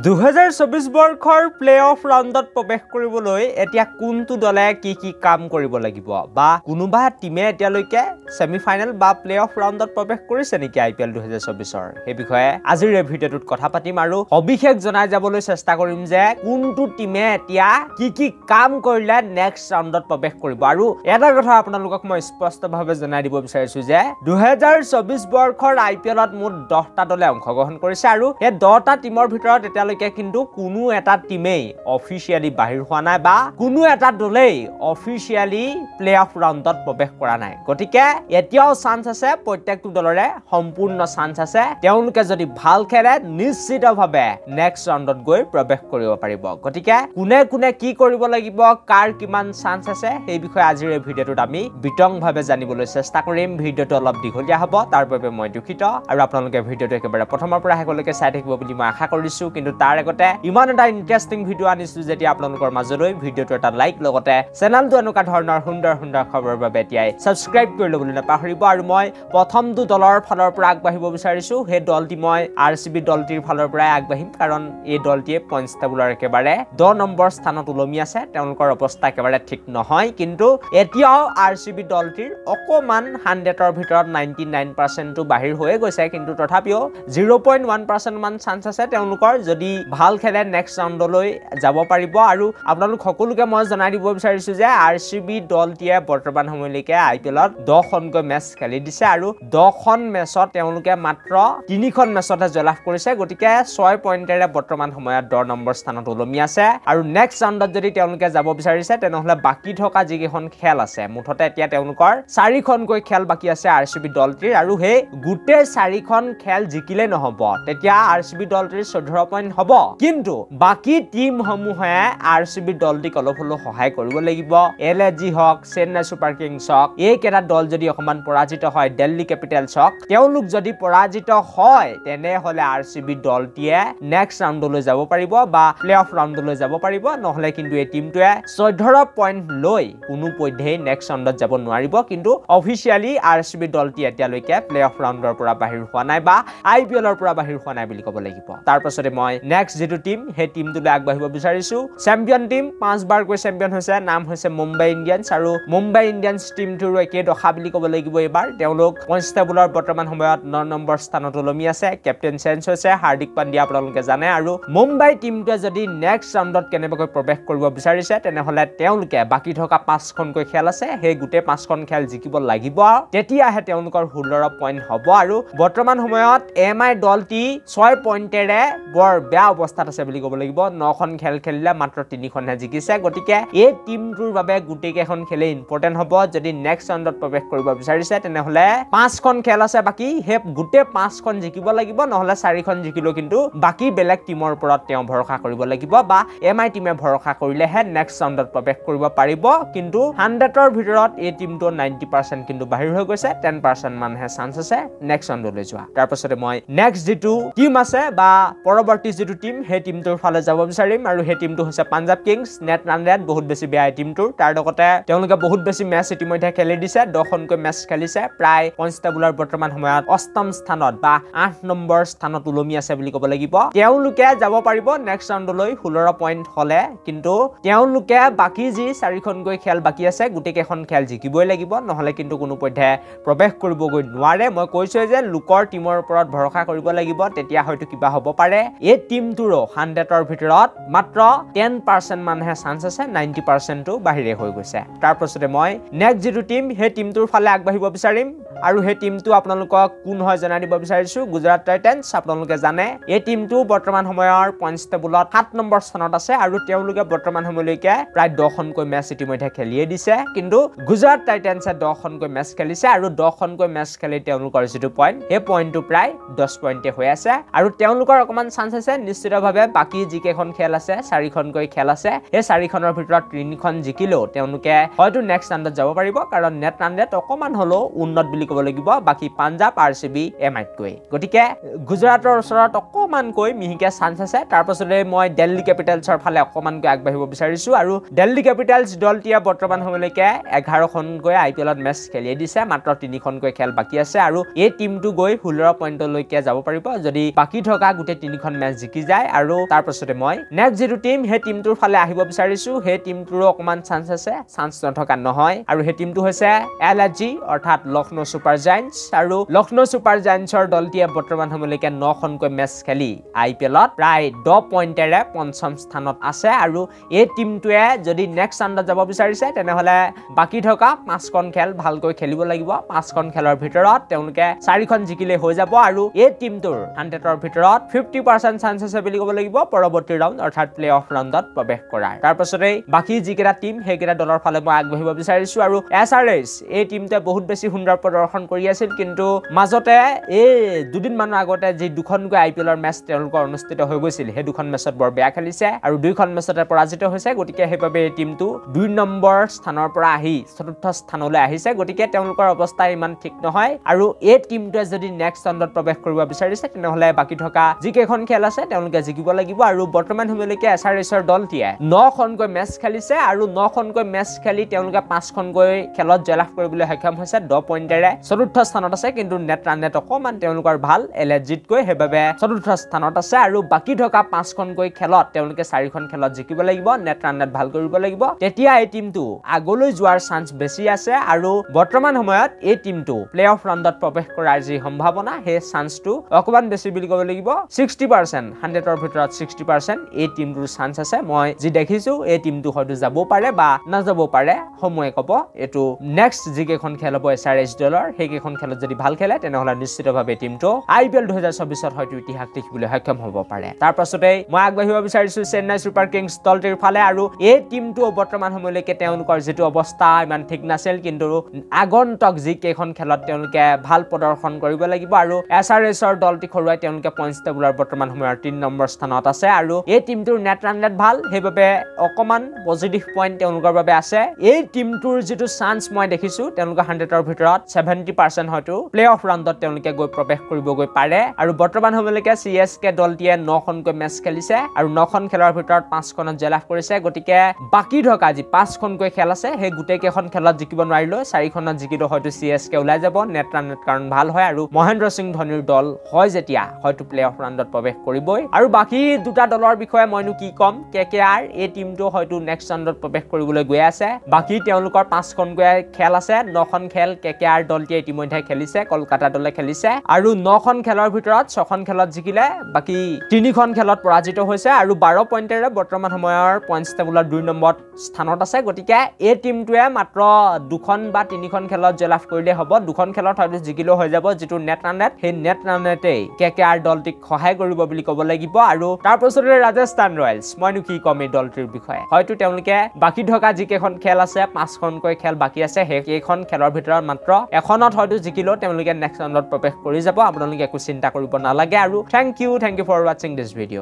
2024 বৰ্ষৰ প্লে-অফ ৰাউণ্ডত প্ৰৱেশ কৰিবলৈ এতিয়া কোনটো দলে কি কাম কৰিব লাগিব বা কোনোবা টিমে এতিয়ালৈকে সেমিফাইনেল বা প্লে-অফ ৰাউণ্ডত প্ৰৱেশ কৰিছে নেকি IPL 2024ৰ এই বিষয়ে আজিৰ এই ভিডিঅ'টোত কথা পাতিম আৰু অবিশেষ জনাই যাবলৈ চেষ্টা কৰিম যে কোনটো টিমে এতিয়া কি কাম কৰিলে নেক্সট ৰাউণ্ডত প্ৰৱেশ কৰিব আৰু এটা কথা আপোনালোকক মই স্পষ্টভাৱে জনাই দিব বিচাৰিছো যে 2024 বৰ্ষৰ IPLত মুঠ 10টা দলে অংশগ্ৰহণ কৰিছে আৰু এই 10টা টিমৰ ভিতৰত এতিয়ালৈকে কিন্তু কোনো এটা টিমেই অফিচিয়ালি বাহিৰ হোৱা নাই বা কোনো এটা দলেই অফিচিয়ালি প্লে-অফ ৰাউণ্ডত প্ৰৱেশ কৰা নাই গতিকে এতিয়াও চান্স আছে প্ৰত্যেকটো দলৰে সম্পূৰ্ণ চান্স আছে তেওঁলোকে যদি ভাল খেলে নিশ্চিতভাৱে নেক্সট ৰাউণ্ডত গৈ প্ৰৱেশ কৰিব পাৰিব গতিকে কোনে কি কৰিব লাগিব কাৰ কিমান চান্স আছে এই বিষয়ে আজিৰ এই ভিডিঅ'টোত আমি বিতংভাৱে জানিবলৈ চেষ্টা কৰিম ভিডিঅ'টো অলপ দীঘলীয়া হ'ব তাৰ বাবে মই দুখিত আৰু আপোনালোকে ভিডিঅ'টো একেবাৰে প্ৰথমৰ পৰা শেষলৈকে চাই থাকিব বুলি মই আশা কৰিছো কিন্তু তাৰ আগতে ইমান এটা ইন্টাৰেষ্টিং ভিডিঅ' আনিছো যেতিয়া আপোনালোকৰ মাজলৈ ভিডিঅ'টো এটা লাইক লগতে চেনেলটো এনেকুৱা ধৰণৰ সুন্দৰ খবৰৰ বাবে এতিয়াই সাবস্ক্ৰাইব কৰি ল'বলৈ নাপাহৰিব আৰু মই প্ৰথমটো দলৰ ফালৰ পৰা আগবাঢ়িব বিচাৰিছো সেই দলটি মই RCB দলটিৰ ফালৰ পৰা আগবাঢ়িম কাৰণ এই দলটিয়ে পইণ্টছ টেবুলৰ একেবাৰে 10 নম্বৰ স্থানত উলমি আছে তেওঁলোকৰ অৱস্থা একেবাৰে ঠিক নহয় কিন্তু এতিয়াও RCB দলটিৰ অকমান 100ৰ ভিতৰত 99% টো বাহিৰ হৈ গৈছে কিন্তু তথাপিও 0.1% মান চান্স আছে তেওঁলোকৰ যদি ভাল খেলে নেক্সট ৰাউণ্ডলৈ যাব পাৰিব আৰু আপোনালোক সকলোকে মই জনাই দিব বিচাৰিছো যে RCB দলটিয়ে বৰ্তমান সময়লৈকে IPLত 10খনকৈ মেচ খেলি দিছে আৰু 10খন মেচত তেওঁলোকে মাত্ৰ 3খন মেচতে জয়লাভ কৰিছে গতিকে 6 পইণ্টেৰে বৰ্তমান সময়ত 10 নম্বৰ স্থানত উলমি আছে আৰু নেক্সট ৰাউণ্ডত যদি তেওঁলোকে যাব বিচাৰিছে তেনেহলে বাকি থকা যিকেইখন খেল আছে মুঠতে এতিয়া তেওঁলোকৰ 4খনকৈ খেল বাকি আছে RCB দলটিৰ আৰু সেই গোটেই 4খন খেল জিকিলে নহব তেতিয়া RCB দলটিৰ 14 পইণ্ট হ'ব কিন্তু বাকি টিম সমূহে RCB দলটিক অলপ হলো সহায় কৰিব লাগিব LAG হক চেন্নাই ছুপাৰ কিংছ হক এই কেটা দল যদি অকমান পৰাজিত হয় দিল্লী ক্যাপিটেলছ হক তেওঁলোক যদি পৰাজিত হয় তেনেহলে RCB দলটিয়ে নেক্সট ৰাউণ্ডলৈ যাব পাৰিব বা প্লে-অফ ৰাউণ্ডলৈ যাব পাৰিব নহলে কিন্তু এই টিমটোৱে 14 পইণ্ট লৈ কোনো পধ্যেই নেক্সট ৰাউণ্ডত যাব নোৱাৰিব কিন্তু অফিচিয়ালি RCB দলটি এতিয়ালৈকে প্লে-অফ ৰাউণ্ডৰ পৰা বাহিৰ হোৱা নাই বা IPLৰ পৰা বাহিৰ হোৱা নাই বুলি ক'ব লাগিব তাৰ পাছতে মই নেক্সট যেটো টিম হে টিমটোলৈ আগবাঢ়িব বিচাৰিছো চেম্পিয়ন টিম 5 বাৰকৈ চেম্পিয়ন হৈছে নাম হৈছে মুম্বাই ইণ্ডিয়ানছ আৰু মুম্বাই ইণ্ডিয়ানছ টিমটোৰ একে দশা বুলি ক'ব লাগিব এবাৰ তেওঁলোক পইণ্টছ টেবুলৰ বৰ্তমান সময়ত 9 নম্বৰ স্থানত উলমি আছে কেপ্টেইন চেঞ্জ হৈছে হাৰ্দিক পাণ্ডিয়া আপোনালোকে জানে আৰু মুম্বাই টিমটোৱে যদি নেক্সট ৰাউণ্ডত কেনেবাকৈ প্ৰৱেশ কৰিব বিচাৰিছে তেনেহলে তেওঁলোকে বাকি থকা 5খনকৈ খেল আছে সেই গোটেই 5খন খেল জিকিব লাগিব তেতিয়াহে তেওঁলোকৰ 16 পইণ্ট হ'ব আৰু বৰ্তমান সময়ত MI দলটি 6 পইণ্টেৰে বৰ বেয়া অৱস্থাত আছে বুলি ক'ব লাগিব 9খন খেল খেলিলে মাত্ৰ 3খনহে জিকিছে গতিকে এই টিমটোৰ বাবে গোটেই কেইখন খেলে ইম্পৰ্টেন্ট হ'ব যদি নেক্সট ৰাউণ্ডত প্ৰৱেশ কৰিব বিচাৰিছে তেনেহলে 5খন খেল আছে বাকি হে গোটেই 5খন জিকিব লাগিব নহলে 4খন জিকিলো কিন্তু বাকি বেলেগ টিমৰ ওপৰত তেওঁ ভৰসা কৰিব লাগিব বা MI টিমে ভৰসা কৰিলেহে নেক্সট ৰাউণ্ডত প্ৰৱেশ কৰিব পাৰিব কিন্তু 100ৰ ভিতৰত এই টিমটো 90% কিন্তু বাহিৰ হৈ গৈছে 10% মানহে চান্স আছে নেক্সট ৰাউণ্ডলৈ যোৱা তাৰ পাছতে মই নেক্সট যেটো টিম আছে বা পৰৱৰ্তী যেটো টিম হে টিমটোৰ ফালে যাব বিচাৰিম আৰু হে টিমটো হৈছে Punjab Kings net run rate বহুত বেছি বেয়া টিমটোৰ তাৰ লগতে তেওঁলোকে বহুত বেছি মেচ ইতিমধ্যে খেলি দিছে 10খনকৈ মেচ খেলিছে প্ৰায় পইণ্টছ টেবুলৰ বৰ্তমান সময়ত 8ম স্থানত বা 8 নম্বৰ স্থানত উলমি আছে বুলি ক'ব লাগিব তেওঁলোকে যাব পাৰিব নেক্সট ৰাউণ্ডলৈ 16 পইণ্ট হলে কিন্তু তেওঁলোকে বাকি যি 4খনকৈ খেল বাকি আছে গোটেই কেইখন খেল জিকিবই লাগিব নহলে কিন্তু কোনো পধ্যে প্ৰৱেশ কৰিবগৈ নোৱাৰে মই কৈছো যে লোকৰ টিমৰ ওপৰত ভৰসা কৰিব লাগিব তেতিয়া হয়তো কিবা হ'ব পাৰে এই টিমটোৰো 100ৰ ভিতৰত মাত্ৰ 10% মানহে চান্স আছে 90% টো বাহিৰে হৈ গৈছে তাৰ পাছতে মই নেক্সট যেটো টিম হে টিমটোৰ ফালে আগবাঢ়িব বিচাৰিম আৰু হে টিমটো আপোনালোকক কোন হয় জনাই দিব বিচাৰিছো গুজৰাট টাইটান্স আপোনালোকে জানে এই টিমটো বৰ্তমান সময়ৰ পইণ্টছ টেবুলত 7 নম্বৰ স্থানত আছে আৰু তেওঁলোকে বৰ্তমান সময়লৈকে প্ৰায় 10খনকৈ মেচ ইতিমধ্যে খেলিয়ে দিছে কিন্তু গুজৰাট টাইটান্সে 10খনকৈ মেচ খেলিছে আৰু 10খনকৈ মেচ খেলি তেওঁলোকৰ যেটো পইণ্ট এই পইণ্টটো প্ৰায় 10 পইণ্টে হৈ আছে আৰু তেওঁলোকৰ অকমান চান্স আছে নিশ্চিতভাৱে বাকি যিকেইখন খেল আছে 4খনকৈ খেল আছে এই 4খনৰ ভিতৰত 3খন জিকিলেও তেওঁলোকে হয়তো নেক্সট ৰাউণ্ডত যাব পাৰিব কাৰণ নেট ৰান ৰেট অকমান হলো উন্নত বুলি ক'ব লাগিব বাকি পাঞ্জাব RCB MI কৈ গতিকে গুজৰাটৰ ওচৰত অকমানকৈ মিহিকে চান্স আছে তাৰ পাছতে মই দিল্লী ক্যাপিটেলছৰ ফালে অকমানকৈ আগবাঢ়িব বিচাৰিছো আৰু দিল্লী ক্যাপিটেলছ দলটিয়ে বৰ্তমান সময়লৈকে 11খনকৈ IPLত মেচ খেলি দিছে মাত্ৰ 3খনকৈ খেল বাকি আছে আৰু এই টিমটো গৈ 16 পইণ্টলৈকে যাব পাৰিব যদি বাকি থকা গোটেই 3খন মেচ জিকি যায় আৰু তাৰ পাছতে মই নেক্সট যেটো টিম হে টিমটোৰ ফালে আহিব বিচাৰিছো হে টিমটোৰ অকমান চান্স আছে চান্স নথকা নহয় আৰু হে টিমটো হৈছে LSG অৰ্থাৎ লক্ষ্ণৌ সুপাৰ জায়ান্টছ আৰু লক্ষ্ণৌ সুপাৰ জায়ান্টছৰ দলটিয়ে বৰ্তমান সময়লৈকে 9খনকৈ মেচ খেলি IPLত প্ৰায় 10 পইণ্টেৰে পঞ্চম স্থানত আছে আৰু এই টিমটোৱে যদি নেক্সট ৰাউণ্ডত যাব বিচাৰিছে তেনেহলে বাকি থকা 5খন খেল ভালকৈ খেলিব লাগিব 5খন খেলৰ ভিতৰত তেওঁলোকে 4খন জিকিলে হৈ যাব আৰু এই টিমটোৰ 100ৰ ভিতৰত 50% চান্স আছে বুলি ক'ব লাগিব পৰৱৰ্তী ৰাউণ্ড অৰ্থাৎ প্লে অফ ৰাউণ্ডত প্ৰৱেশ কৰাৰ তাৰ পাছতে বাকি যিকেইটা টিম সেইকেইটা দলৰ ফালে মই আগবাঢ়িব বিচাৰিছো আৰু SRH এই টিমটোৱে বহুত বেছি সুন্দৰ প্ৰদৰ্শন কৰি আছিল কিন্তু মাজতে এই দুদিন মানৰ আগতে যি দুখনকৈ IPLৰ মেচ তেওঁলোকৰ অনুষ্ঠিত হৈ গৈছিল সেই দুখন মেচত বৰ বেয়া খেলিছে আৰু দুইখন মেচতে পৰাজিত হৈছে গতিকে সেইবাবে এই টিমটো 2 নম্বৰ স্থানৰ পৰা আহি চতুৰ্থ স্থানলৈ আহিছে গতিকে তেওঁলোকৰ অৱস্থা ইমান ঠিক নহয় আৰু এই টিমটোৱে যদি নেক্সট ৰাউণ্ডত প্ৰৱেশ কৰিব বিচাৰিছে তেনেহলে বাকি থকা যিকেইখন খেল আছে তেওঁলোকে জিকিব লাগিব আৰু বৰ্তমান সময়লৈকে SRHৰ দলটিয়ে 9খনকৈ মেচ খেলিছে আৰু 9খনকৈ মেচ খেলি তেওঁলোকে 5খনকৈ খেলত জয়লাভ কৰিবলৈ সক্ষম হৈছে 10 পইণ্টেৰে চতুৰ্থ স্থানত আছে কিন্তু নেট ৰান ৰেট অকমান তেওঁলোকৰ ভাল LSGতকৈ সেইবাবে চতুৰ্থ স্থানত আছে আৰু বাকি থকা 5খনকৈ খেলত তেওঁলোকে 4খন খেলত জিকিব লাগিব নেট ৰান ৰেট ভাল কৰিব লাগিব তেতিয়া এই টিমটো আগলৈ যোৱাৰ চান্স বেছি আছে আৰু বৰ্তমান সময়ত এই টিমটো প্লে অফ ৰাউণ্ডত প্ৰৱেশ কৰাৰ যি সম্ভাৱনা সেই চান্সটো অকমান বেছি বুলি ক'ব লাগিব 60% 100ৰ ভিতৰত 60% এই টিমটোৰ চান্স আছে মই যি দেখিছো এই টিমটো হয়তো যাব পাৰে বা নাযাব পাৰে সময়ে ক'ব এটো নেক্সট যিকেইখন খেল হ'ব SRH দলৰ সেইকেইখন খেলত যদি ভাল খেলে তেনেহলে নিশ্চিতভাৱে টিমটো IPL 2024ত হয়তো ইতিহাস লিখিবলৈ সক্ষম হ'ব পাৰে তাৰ পাছতে মই আগবাঢ়িব বিচাৰিছো চেন্নাই ছুপাৰ কিংছ দলটিৰ ফালে আৰু এই টিমটো বৰ্তমান সময়লৈকে তেওঁলোকৰ যেটো অৱস্থা ইমান ঠিক নাছিল কিন্তু আগন্তুক যিকেইখন খেলত তেওঁলোকে ভাল প্ৰদৰ্শন কৰিব লাগিব আৰু SRHৰ দলটি খৰুৱাই তেওঁলোকে পইণ্টছ টেবুলৰ বৰ্তমান সময়ৰ 3 নম্বৰ স্থানত আছে আৰু এই টিমটোৰ নেট ৰান ৰেট ভাল সেইবাবে অকমান পজিটিভ পইণ্ট তেওঁলোকৰ বাবে আছে এই টিমটোৰ যেটো চান্স মই দেখিছো তেওঁলোকে 100ৰ ভিতৰত 70% হয়তো প্লে অফ ৰাউণ্ডত তেওঁলোকে গৈ প্ৰৱেশ কৰিবগৈ পাৰে আৰু বৰ্তমান সময়লৈকে CSK দলটিয়ে 9খনকৈ মেচ খেলিছে আৰু 9খন খেলৰ ভিতৰত 5খনত জয়লাভ কৰিছে গতিকে বাকি থকা যি 5খনকৈ খেল আছে সেই গোটেই কেইখন খেলত জিকিব নোৱাৰিলো 4খনত জিকিটো হয়তো CSK ওলাই যাব নেট ৰান ৰেট কাৰণ ভাল হয় আৰু মহেন্দ্ৰ সিং ধোনিৰ দল হয় যেতিয়া হয়তো প্লে অফ ৰাউণ্ডত প্ৰৱেশ কৰিবই আৰু বাকি দুটা দলৰ বিষয়ে মইনো কি কম KKR এই টিমটো হয়তো নেক্সট ৰাউণ্ডত প্ৰৱেশ কৰিবলৈ গৈ আছে বাকি তেওঁলোকৰ 5খনকৈ খেল আছে 9খন খেল KKR দলটিয়ে ইতিমধ্যে খেলিছে কলকাতা দলে খেলিছে আৰু 9খন খেলৰ ভিতৰত 6খন খেলত জিকিলে বাকি 3খন খেলত পৰাজিত হৈছে আৰু 12 পইণ্টেৰে বৰ্তমান সময়ৰ পইণ্টছ টেবুলৰ 2 নম্বৰ স্থানত আছে গতিকে এই টিমটোৱে মাত্ৰ 2খন বা 3খন খেলত জয়লাভ কৰিলে হ'ব 2খন খেলত হয়তো জিকিলো হৈ যাব যেটো নেট ৰান ৰেট সেই নেট ৰান ৰেটেই KKR দলটিক সহায় কৰিব বুলি ক'ব লাগিব আৰু তাৰ পাছতে ৰাজস্থান ৰয়েলছ মইনো কি কম এই দলটিৰ বিষয়ে হয়তো তেওঁলোকে বাকি থকা যিকেইখন খেল আছে 5খনকৈ খেল বাকি আছে সেইকেইখন খেলৰ ভিতৰত মাত্ৰ এখনত হয়তো জিকিলো তেওঁলোকে নেক্সট ৰাউণ্ডত প্ৰৱেশ কৰি যাব আপোনালোকে একো চিন্তা কৰিব নালাগে আৰু thank you for watching this video